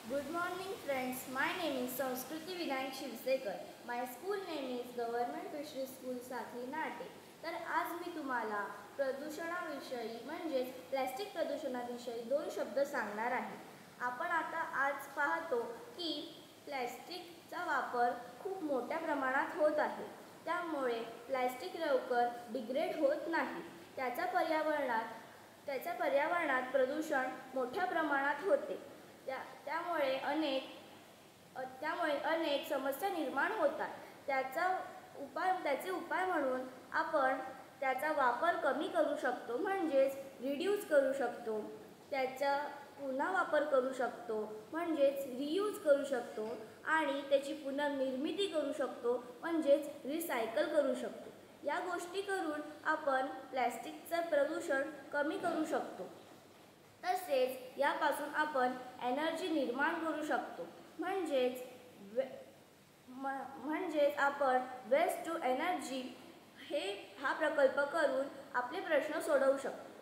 Good morning friends, my name is Sanskriti Vinayak Shivsekar. My school name is Government Fishery School Sathli Nate. तर आज मी तुम्हाला प्रदूषणाविषयी म्हणजेच plastic प्रदूषणाविषयी दोन शब्द सांगणार आहे. आपण आता आज पाहतो की प्लॅस्टिकचा वापर खूप मोठ्या प्रमाणात होत आहे. त्यामुळे प्लॅस्टिक लवकर डिग्रेड होत नाही. त्याचा पर्यावरणात प्रदूषण मोठ्या प्रमाणात होते. त्यामुळे अनेक समस्या निर्माण होतात. त्याचे उपाय म्हणून आपण त्याचा वापर कमी करू शकतो, म्हणजेच रिड्यूस करू शकतो. त्याचा पुन्हा वापर करू शकतो, म्हणजेच रियूज करू शकतो आणि त्याची पुनर्निर्मिती करू शकतो, म्हणजेच रिसायकल करू शकतो. या गोष्टी करून आपण प्लॅस्टिकचं प्रदूषण कमी करू शकतो. तसेच यापासून आपण एनर्जी निर्माण करू शकतो, म्हणजेच आपण वेस्ट टू एनर्जी हा प्रकल्प करून आपले प्रश्न सोडवू शकतो.